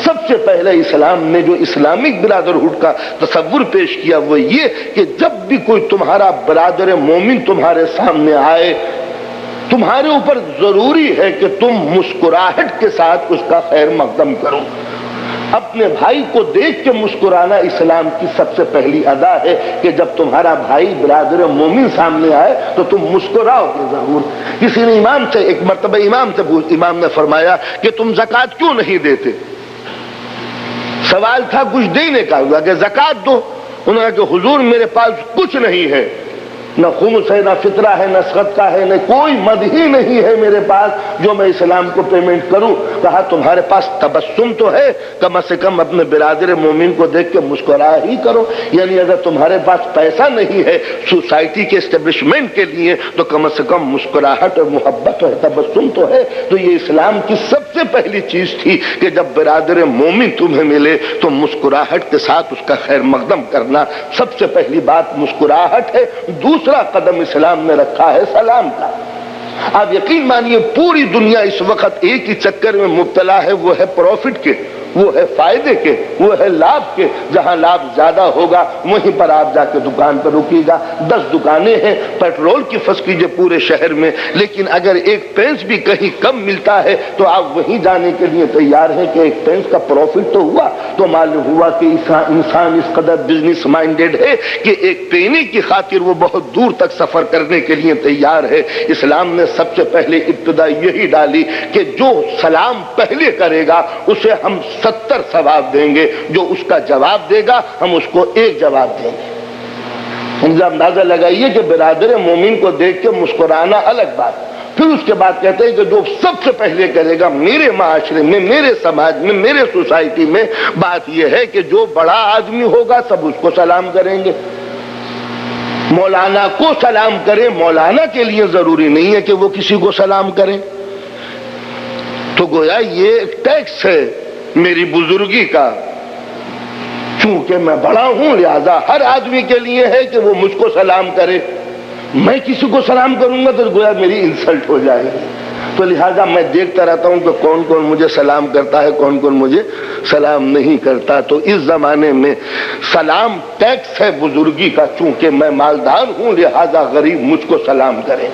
سب سے پہلے اسلام نے جو اسلامک برادرہڈ کا تصور پیش کیا وہ یہ کہ جب بھی کوئی تمہارا برادر مومن تمہارے سامنے آئے، تمہارے اوپر ضروری ہے کہ تم مسکراہٹ کے ساتھ اس کا خیر مقدم کرو۔ اپنے بھائی کو دیکھ کے مسکرانا اسلام کی سب سے پہلی ادا ہے کہ جب تمہارا بھائی برادر مومن سامنے آئے تو تم مسکراؤ گے ضرور۔ کسی نے امام سے ایک مرتبہ امام نے فرمایا کہ تم زکوٰۃ کیوں نہیں دیتے؟ سوال تھا کچھ دینے کا، کہ زکوٰۃ دو۔ انہوں نے کہا کہ حضور میرے پاس کچھ نہیں ہے، نہ خمس ہے، نہ فطرہ ہے، نہ صدقہ ہے، نہ کوئی مد ہی نہیں ہے میرے پاس جو میں اسلام کو پیمنٹ کروں۔ کہا تمہارے پاس تبسم تو ہے، کم از کم اپنے برادر مومن کو دیکھ کے مسکرا ہی کرو۔ یعنی اگر تمہارے پاس پیسہ نہیں ہے سوسائٹی کے اسٹیبلشمنٹ کے لیے تو کم از کم مسکراہٹ اور محبت اور تبسم تو ہے۔ تو یہ اسلام کی سب سے پہلی چیز تھی کہ جب برادر مومن تمہیں ملے تو مسکراہٹ کے ساتھ اس کا خیر مقدم کرنا، سب سے پہلی بات مسکراہٹ ہے۔ دوسرا قدم اسلام نے رکھا ہے سلام کا۔ آپ یقین مانیے پوری دنیا اس وقت ایک ہی چکر میں مبتلا ہے، وہ ہے پروفٹ کے، وہ ہے فائدے کے، وہ ہے لابھ کے۔ جہاں لابھ زیادہ ہوگا وہیں پر آپ جا کے دکان پر رکیے گا۔ 10 دکانیں ہیں، پیٹرول کی فرض کیجیے پورے شہر میں، لیکن اگر ایک پینس بھی کہیں کم ملتا ہے تو آپ وہیں جانے کے لیے تیار ہیں کہ ایک پینس کا پروفٹ تو ہوا۔ تو معلوم ہوا کہ انسان اس قدر بزنس مائنڈیڈ ہے کہ ایک پینی کی خاطر وہ بہت دور تک سفر کرنے کے لیے تیار ہے۔ اسلام نے سب سے پہلے ابتدا یہی ڈالی کہ جو سلام پہلے کرے گا اسے ہم 70 ثواب دیں گے، جو اس کا جواب دے گا ہم اس کو 1 جواب دیں گے۔ اندازہ لگائیے کہ برادر مومن کو دیکھ کے مسکرانا الگ بات، پھر اس کے بعد کہتے ہیں کہ جو سب سے پہلے کرے گا میرے معاشرے میں، میرے سماج میں، میرے سوسائٹی میں، بات یہ ہے کہ جو بڑا آدمی ہوگا سب اس کو سلام کریں گے۔ مولانا کو سلام کریں، مولانا کے لیے ضروری نہیں ہے کہ وہ کسی کو سلام کریں۔ تو گویا یہ ٹیکس ہے میری بزرگی کا، چونکہ میں بڑا ہوں لہذا ہر آدمی کے لیے ہے کہ وہ مجھ کو سلام کرے۔ میں کسی کو سلام کروں گا تو گویا میری انسلٹ ہو جائے گی۔ تو لہذا میں دیکھتا رہتا ہوں کہ کون کون مجھے سلام کرتا ہے، کون کون مجھے سلام نہیں کرتا۔ تو اس زمانے میں سلام ٹیکس ہے بزرگی کا، چونکہ میں مالدار ہوں لہذا غریب مجھ کو سلام کرے،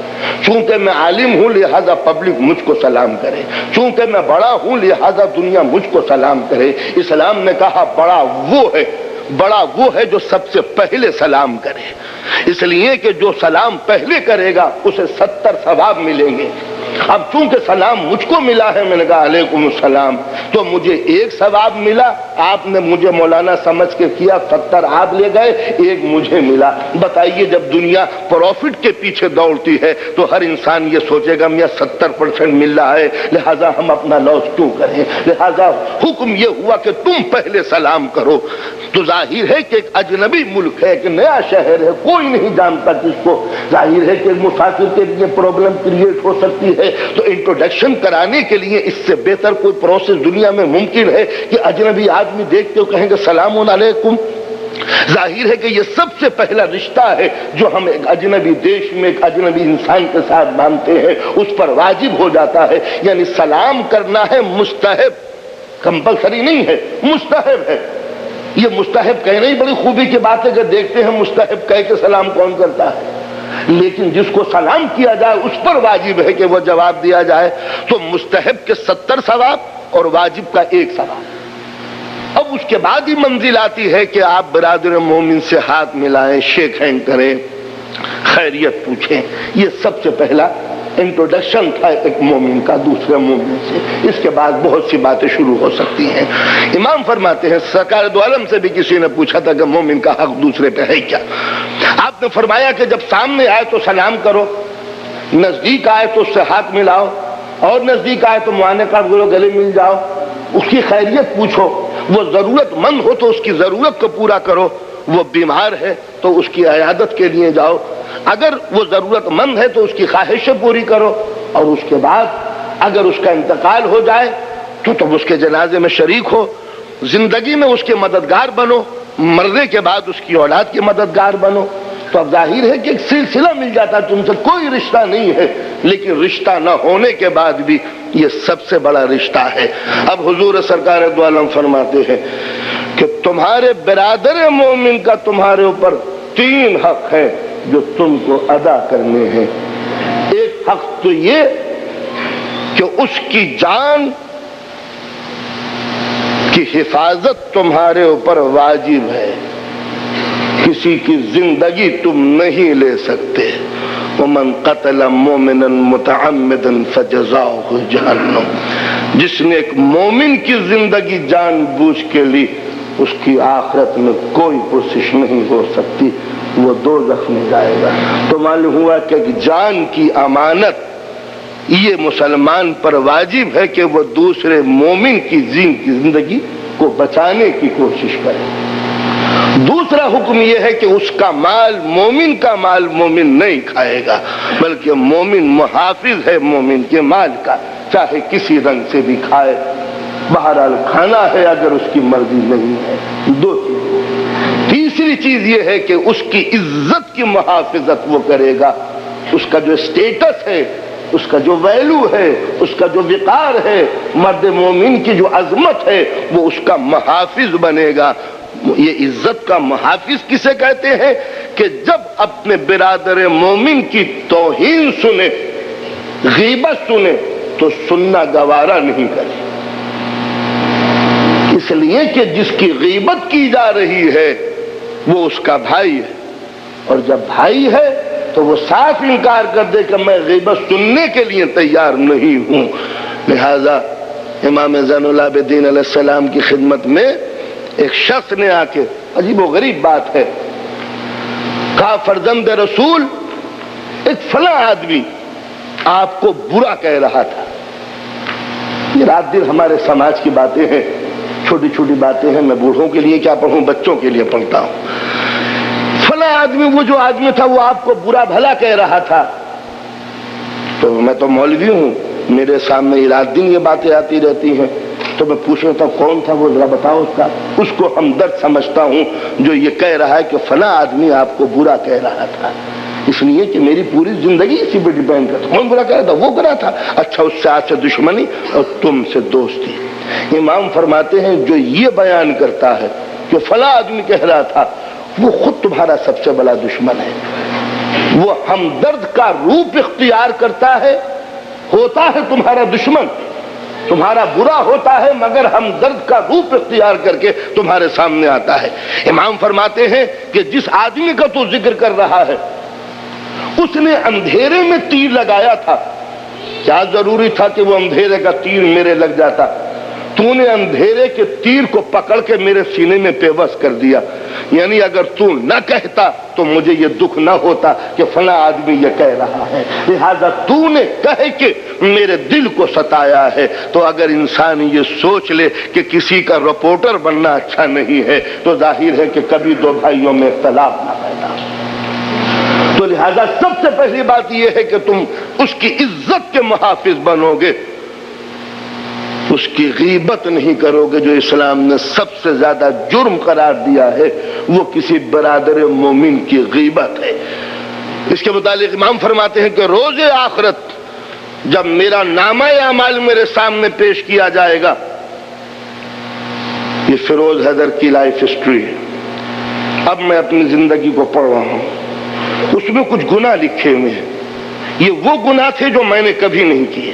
چونکہ میں عالم ہوں لہذا پبلک مجھ کو سلام کرے، چونکہ میں بڑا ہوں لہذا دنیا مجھ کو سلام کرے۔ اسلام نے کہا بڑا وہ ہے جو سب سے پہلے سلام کرے، اس لیے کہ جو سلام پہلے کرے گا اسے 70 ثواب ملیں گے۔ اب چونکہ سلام مجھ کو ملا ہے، میں نے کہا علیکم السلام، تو مجھے 1 ثواب ملا۔ آپ نے مجھے مولانا سمجھ کے کیا، 70 آپ لے گئے، 1 مجھے ملا۔ بتائیے جب دنیا پروفٹ کے پیچھے دوڑتی ہے تو ہر انسان یہ سوچے گا میاں 70% مل رہا ہے لہذا ہم اپنا لاس کیوں کریں۔ لہذا حکم یہ ہوا کہ تم پہلے سلام کرو۔ تو ظاہر ہے کہ ایک اجنبی ملک ہے، ایک نیا شہر ہے، کوئی نہیں جانتا کس کو، ظاہر ہے کہ مسافر کے لیے پرابلم کریٹ ہو سکتی ہے۔ تو انٹروڈکشن کرانے کے لیے اس سے بہتر کوئی پروسیس دنیا میں ممکن ہے کہ اجنبی آدمی دیکھ کے کہیں گے السلام علیکم۔ ظاہر ہے کہ یہ سب سے پہلا رشتہ ہے جو ہم ایک اجنبی دیش میں ایک اجنبی انسان کے ساتھ باندھتے ہیں، اس پر واجب ہو جاتا ہے۔ یعنی سلام کرنا ہے مستحب، کمپلسری نہیں ہے، مستحب ہے۔ یہ مستحب کہنا ہی بڑی خوبی کی بات ہے کہ دیکھتے ہیں مستحب کہہ کے سلام کون کرتا ہے، لیکن جس کو سلام کیا جائے اس پر واجب ہے کہ وہ جواب دیا جائے۔ تو مستحب کے 70 ثواب اور واجب کا 1 ثواب۔ اب اس کے بعد ہی منزل آتی ہے کہ آپ برادر مومن سے ہاتھ ملائیں، شیک ہینڈ کریں، خیریت پوچھیں۔ یہ سب سے پہلا انٹروڈکشن تھا ایک مومن کا دوسرے مومن سے۔ اس کے بعد بہت سی باتیں شروع ہو سکتی ہیں۔ امام فرماتے ہیں سرکار دو عالم سے بھی کسی نے پوچھا تھا کہ مومن کا حق دوسرے پہ ہے کیا؟ آپ نے فرمایا کہ جب سامنے آئے تو سلام کرو، نزدیک آئے تو اس سے ہاتھ ملاؤ، اور نزدیک آئے تو معانے کا گلے مل جاؤ، اس کی خیریت پوچھو، وہ ضرورت مند ہو تو اس کی ضرورت کو پورا کرو، وہ بیمار ہے تو اس کی عیادت کے لیے جاؤ، اگر وہ ضرورت مند ہے تو اس کی خواہشیں پوری کرو، اور اس کے بعد اگر اس کا انتقال ہو جائے تو تم اس کے جنازے میں شریک ہو، زندگی میں اس کے مددگار بنو، مرنے کے بعد اس کی اولاد کی مددگار بنو۔ تو اب ظاہر ہے کہ ایک سلسلہ مل جاتا، تم سے کوئی رشتہ نہیں ہے، لیکن رشتہ نہ ہونے کے بعد بھی یہ سب سے بڑا رشتہ ہے۔ اب حضور سرکار دو عالم فرماتے ہیں کہ تمہارے برادر مومن کا تمہارے اوپر 3 حق ہے جو تم کو ادا کرنے ہیں۔ ایک حق تو یہ کہ اس کی جان کی حفاظت تمہارے اوپر واجب ہے، کسی کی زندگی تم نہیں لے سکتے۔ وَمَنْ قَتَلَ مُؤْمِنًا مُتَعَمِّدًا فَجَزَاؤُهُ جَهَنَّمُ، جس نے ایک مومن کی زندگی جان بوجھ کے لی، اس کی آخرت میں کوئی پرسش نہیں ہو سکتی، وہ دوزخ میں جائے گا۔ تو معلوم ہوا کہ جان کی امانت یہ مسلمان پر واجب ہے کہ وہ دوسرے مومن کی زندگی کو بچانے کی کوشش کرے۔ دوسرا حکم یہ ہے کہ اس کا مال، مومن کا مال مومن نہیں کھائے گا، بلکہ مومن محافظ ہے مومن کے مال کا، چاہے کسی رنگ سے بھی کھائے، بہرحال کھانا ہے اگر اس کی مرضی نہیں ہے۔ 2 چیز۔ تیسری چیز یہ ہے کہ اس کی عزت کی محافظت وہ کرے گا، اس کا جو اسٹیٹس ہے، اس کا جو ویلو ہے، اس کا جو وقار ہے، مرد مومن کی جو عظمت ہے، وہ اس کا محافظ بنے گا۔ یہ عزت کا محافظ کسے کہتے ہیں؟ کہ جب اپنے برادر مومن کی توہین سنے، غیبت سنے تو سننا گوارا نہیں کرے، اس لیے کہ جس کی غیبت کی جا رہی ہے وہ اس کا بھائی ہے، اور جب بھائی ہے تو وہ صاف انکار کر دے کہ میں غیبت سننے کے لیے تیار نہیں ہوں۔ لہذا امام زین العابدین علیہ السلام کی خدمت میں ایک شخص نے آ کے، عجیب و غریب بات ہے، کہا فرزند رسول، ایک فلاں آدمی آپ کو برا کہہ رہا تھا۔ یہ رات دن ہمارے سماج کی باتیں ہیں، چھوٹی چھوٹی باتیں ہیں، میں بوڑھوں کے لیے کیا پڑھوں، بچوں کے لیے پڑھتا ہوں۔ فلاں آدمی، وہ جو آدمی تھا وہ آپ کو برا بھلا کہہ رہا تھا۔ تو میں تو مولوی ہوں، میرے سامنے رات دن یہ باتیں آتی رہتی ہیں، تو میں پوچھ رہا تھا کون تھا وہ، ذرا بتاؤ اس کا۔ اس کو ہمدرد سمجھتا ہوں جو یہ کہہ رہا ہے کہ فلاں آدمی آپ کو برا کہہ رہا تھا، اس لیے کہ میری پوری زندگی اسی پہ ڈیپینڈ کرتا۔ کون برا کہہ رہا تھا؟ وہ کرا تھا۔ اچھا، اس سے آپ سے دشمنی اور تم سے دوستی۔ امام فرماتے ہیں جو یہ بیان کرتا ہے کہ فلاں آدمی کہہ رہا تھا، وہ خود تمہارا سب سے بڑا دشمن ہے۔ وہ ہمدرد کا روپ اختیار کرتا ہے، ہوتا ہے تمہارا دشمن، تمہارا برا ہوتا ہے، مگر ہمدرد کا روپ اختیار کر کے تمہارے سامنے آتا ہے۔ امام فرماتے ہیں کہ جس آدمی کا تو ذکر کر رہا ہے، اس نے اندھیرے میں تیر لگایا تھا، کیا ضروری تھا کہ وہ اندھیرے کا تیر میرے لگ جاتا؟ تو نے اندھیرے کے تیر کو پکڑ کے میرے سینے میں پیوست کر دیا، یعنی اگر تو نہ کہتا تو مجھے یہ دکھ نہ ہوتا کہ فلاں آدمی یہ کہہ رہا ہے، لہذا تو نے کہہ کے میرے دل کو ستایا ہے۔ تو اگر انسان یہ سوچ لے کہ کسی کا رپورٹر بننا اچھا نہیں ہے، تو ظاہر ہے کہ کبھی 2 بھائیوں میں اختلاف نہ پیدا ہو۔ تو لہذا سب سے پہلی بات یہ ہے کہ تم اس کی عزت کے محافظ بنو گے، اس کی غیبت نہیں کرو گے۔ جو اسلام نے سب سے زیادہ جرم قرار دیا ہے وہ کسی برادر مومن کی غیبت ہے۔ اس کے متعلق امام فرماتے ہیں کہ روز آخرت جب میرا نامہ اعمال میرے سامنے پیش کیا جائے گا، یہ فیروز حیدر کی لائف ہسٹری ہے، اب میں اپنی زندگی کو پڑھ رہا ہوں، اس میں کچھ گناہ لکھے ہوئے ہیں۔ یہ وہ گناہ تھے جو میں نے کبھی نہیں کیے،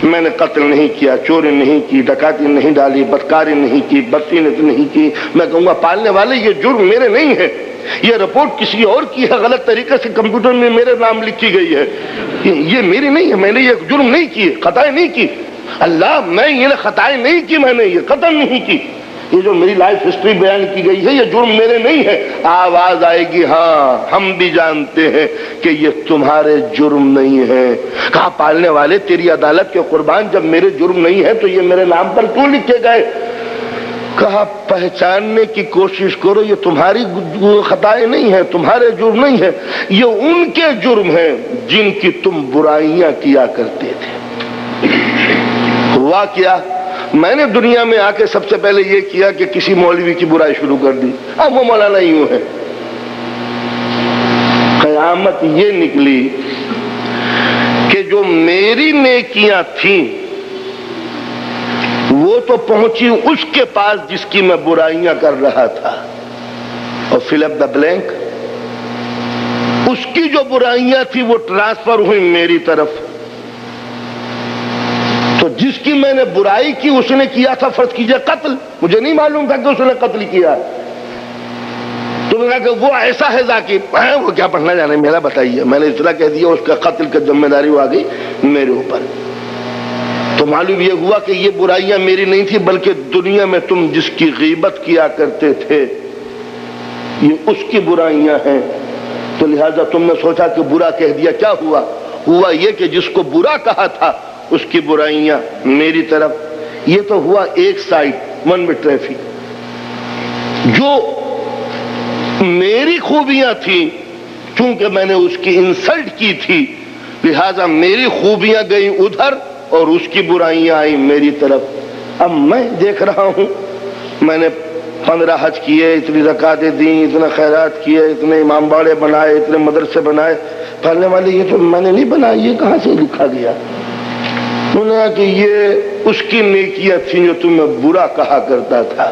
میں نے قتل نہیں کیا، چوری نہیں کی، ڈکیتی نہیں ڈالی، بدکاری نہیں کی، بدتینت نہیں کی۔ میں کہوں گا پالنے والے یہ جرم میرے نہیں ہے، یہ رپورٹ کسی اور کی ہے، غلط طریقے سے کمپیوٹر میں میرے نام لکھی گئی ہے، یہ میری نہیں ہے، میں نے یہ جرم نہیں کی، خطائیں نہیں کی۔ اللہ، میں یہ خطائیں نہیں کی، میں نے یہ قتل نہیں کی، یہ جو میری لائف ہسٹری بیان کی گئی ہے یہ جرم میرے نہیں ہے۔ آواز آئے گی ہاں ہم بھی جانتے ہیں کہ یہ تمہارے جرم نہیں ہے۔ کہا پالنے والے تیری عدالت کے قربان، جب میرے جرم نہیں ہے تو یہ میرے نام پر کیوں لکھے گئے؟ کہا پہچاننے کی کوشش کرو، یہ تمہاری خطائیں نہیں ہیں، تمہارے جرم نہیں ہے، یہ ان کے جرم ہیں جن کی تم برائیاں کیا کرتے تھے۔ ہوا کیا؟ میں نے دنیا میں آ کے سب سے پہلے یہ کیا کہ کسی مولوی کی برائی شروع کر دی، اب وہ مولانا یوں ہے، علامت یہ نکلی کہ جو میری نیکیاں تھیں وہ تو پہنچی اس کے پاس جس کی میں برائیاں کر رہا تھا، اور فل اپ دا بلینک، اس کی جو برائیاں تھیں وہ ٹرانسفر ہوئی میری طرف۔ تو جس کی میں نے برائی کی اس نے کیا تھا فرض کیجئے قتل، مجھے نہیں معلوم تھا کہ اس نے قتل کیا، تو میں نے کہا کہ وہ ایسا ہے ذاکر، وہ کیا پڑھنا جانے میرا بتائیے، میں نے اس طرح کہہ دیا، اس کا قتل کی ذمہ داری وہ آ گئی میرے اوپر۔ تو معلوم یہ ہوا کہ یہ برائیاں میری نہیں تھی، بلکہ دنیا میں تم جس کی غیبت کیا کرتے تھے یہ اس کی برائیاں ہیں، تو لہذا تم نے سوچا کہ برا کہہ دیا، کیا ہوا؟ ہوا یہ کہ جس کو برا کہا تھا اس کی برائیاں میری طرف۔ یہ تو ہوا ایک سائڈ، ون وے ٹریفک۔ جو میری خوبیاں تھیں چونکہ میں نے اس کی انسلٹ کی تھی، لہذا میری خوبیاں گئیں ادھر اور اس کی برائیاں آئیں میری طرف۔ اب میں دیکھ رہا ہوں میں نے 15 حج کیے، اتنی زکاتیں دیں، اتنا خیرات کیے، اتنے امام باڑے بنائے، اتنے مدرسے بنائے، پڑھنے والے یہ تو میں نے نہیں بنائے، یہ کہاں سے لکھا گیا؟ انہوں نے کہا کہ یہ اس کی نیکیاں تھیں جو تمہیں برا کہا کرتا تھا،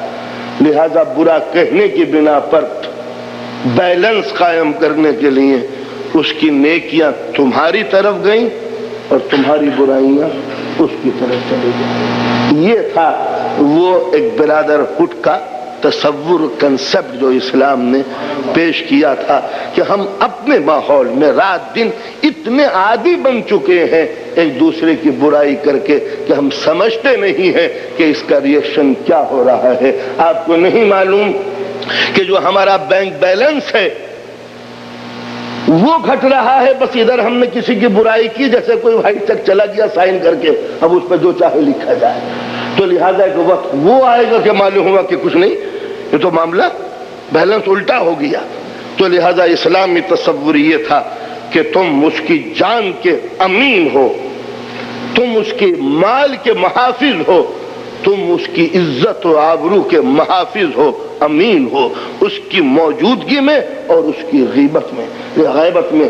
لہذا برا کہنے کی بنا پر بیلنس قائم کرنے کے لیے اس کی نیکیاں تمہاری طرف گئیں اور تمہاری برائیاں اس کی طرف چلی گئیں۔ یہ تھا وہ ایک برادر ہڈ کا تصور، کنسپٹ جو اسلام نے پیش کیا تھا کہ ہم اپنے ماحول میں رات دن اتنے عادی بن چکے ہیں ایک دوسرے کی برائی کر کے کہ ہم سمجھتے نہیں ہیں کہ اس کا ریئیکشن کیا ہو رہا ہے۔ آپ کو نہیں معلوم کہ جو ہمارا بینک بیلنس ہے وہ گھٹ رہا ہے، بس ادھر ہم نے کسی کی برائی کی، جیسے کوئی وائٹ چیک چلا گیا سائن کر کے، اب اس پہ جو چاہے لکھا جائے، تو لہذا ایک وقت وہ آئے گا کہ معلوم ہوا کہ کچھ نہیں، یہ تو معاملہ بیلنس الٹا ہو گیا۔ تو لہذا اسلامی تصور یہ تھا کہ تم اس کی جان کے امین ہو، تم اس کے مال کے محافظ ہو، تم اس کی عزت و آبرو کے محافظ ہو، امین ہو، اس کی موجودگی میں اور اس کی غیبت میں۔